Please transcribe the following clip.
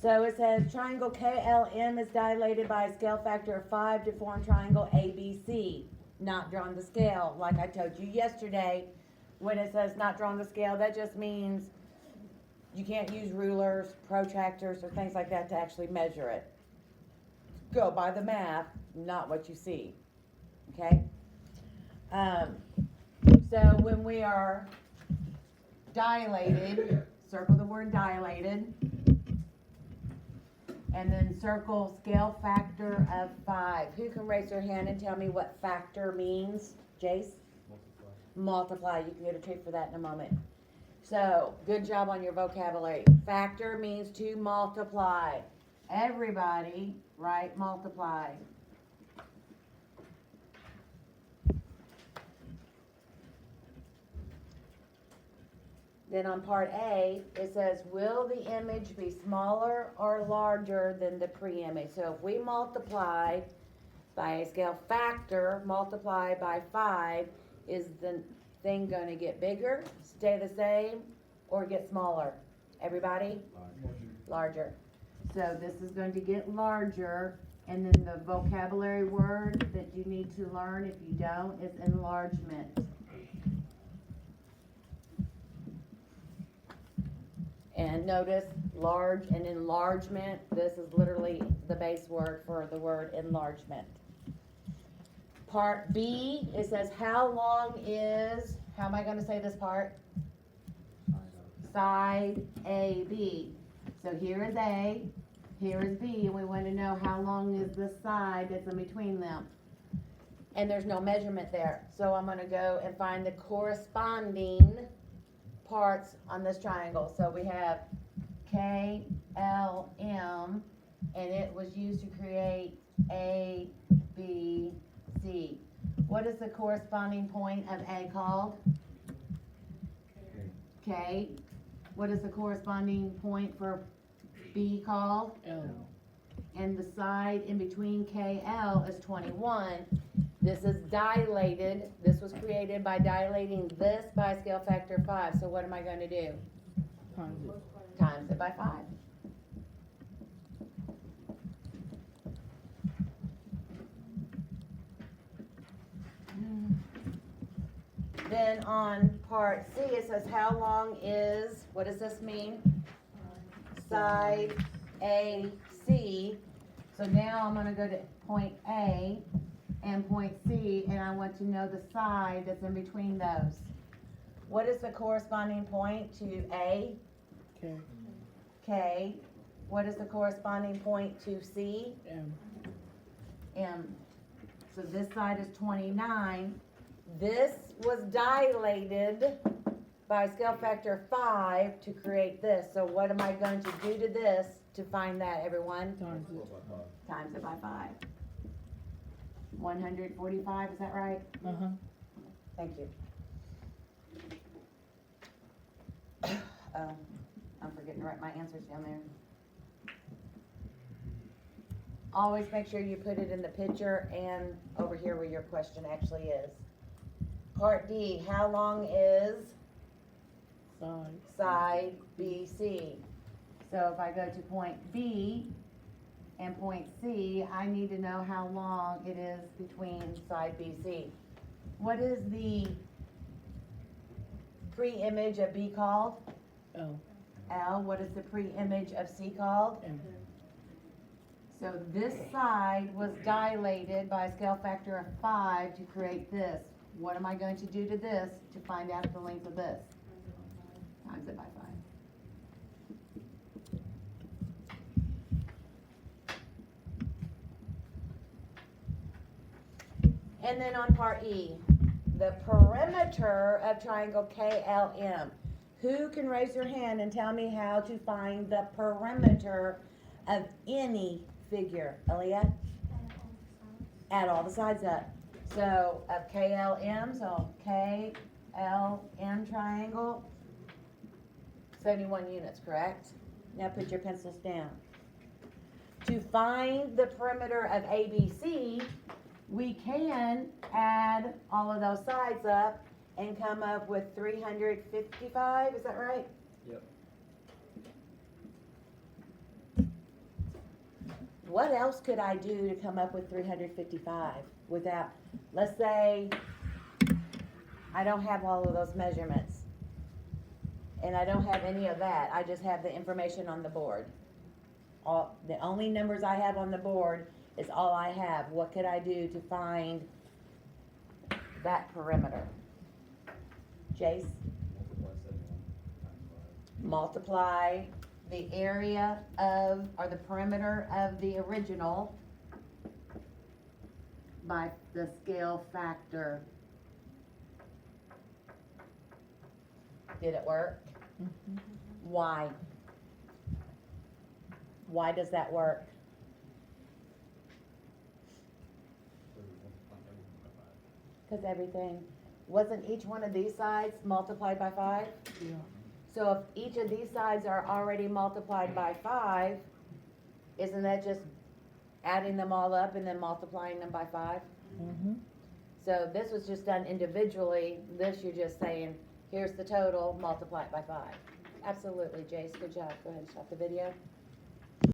So it says triangle KLM is dilated by a scale factor of 5 to form triangle ABC. Not drawn to scale, like I told you yesterday. When it says not drawn to scale, that just means you can't use rulers, protractors, or things like that to actually measure it. Go by the math, not what you see. Okay? So when we are dilated, circle the word dilated, and then circle scale factor of 5. Who can raise their hand and tell me what factor means? Jace? Multiply. You can get a treat for that in a moment. So, good job on your vocabulary. Factor means to multiply. Everybody, write multiply. Then on part A, it says, will the image be smaller or larger than the pre-image? So if we multiply by a scale factor, multiply by 5, is the thing going to get bigger, stay the same, or get smaller? Everybody? Larger. So this is going to get larger, and then the vocabulary word that you need to learn, if you don't, is enlargement. And notice large and enlargement, this is literally the base word for the word enlargement. Part B, it says how long is, how am I going to say this part? Side AB. So here is A, here is B, and we want to know how long is the side that's in between them. And there's no measurement there. So I'm going to go and find the corresponding parts on this triangle. So we have KLM, and it was used to create A, B, C. What is the corresponding point of A called? K. What is the corresponding point for B called? L. And the side in between KL is 21. This is dilated. This was created by dilating this by a scale factor of 5. So what am I going to do? Times it. Times it by 5. Then on part C, it says how long is, what does this mean? Side AC. So now I'm going to go to point A and point C, and I want to know the side that's in between those. What is the corresponding point to A? K. K. What is the corresponding point to C? M. M. So this side is 29. This was dilated by a scale factor of 5 to create this. So what am I going to do to this to find that, everyone? Times it. Times it by 5. 145, is that right? Uh-huh. Thank you. I'm forgetting to write my answers down there. Always make sure you put it in the picture and over here where your question actually is. Part D, how long is Side. side BC? So if I go to point B and point C, I need to know how long it is between side BC. What is the pre-image of B called? L. L. What is the pre-image of C called? M. So this side was dilated by a scale factor of 5 to create this. What am I going to do to this to find out the length of this? Times it by 5. And then on part E, the perimeter of triangle KLM. Who can raise their hand and tell me how to find the perimeter of any figure? Aaliyah? Add all the sides up. So of KLM, so KLM triangle, 71 units, correct? Now put your pencils down. To find the perimeter of ABC, we can add all of those sides up and come up with 355, is that right? Yep. what else could I do to come up with 355 without, let's say, I don't have all of those measurements. And I don't have any of that, I just have the information on the board. The only numbers I have on the board is all I have. What could I do to find that perimeter? Jace? Multiply the area of, or the perimeter of the original by the scale factor. Did it work? Mhm. Why? Why does that work? Because everything, wasn't each one of these sides multiplied by 5? Yeah. So if each of these sides are already multiplied by 5, isn't that just adding them all up and then multiplying them by 5? Mm-hmm. So this was just done individually, this you're just saying, here's the total, multiply it by 5. Absolutely, Jace, good job, go ahead and stop the video.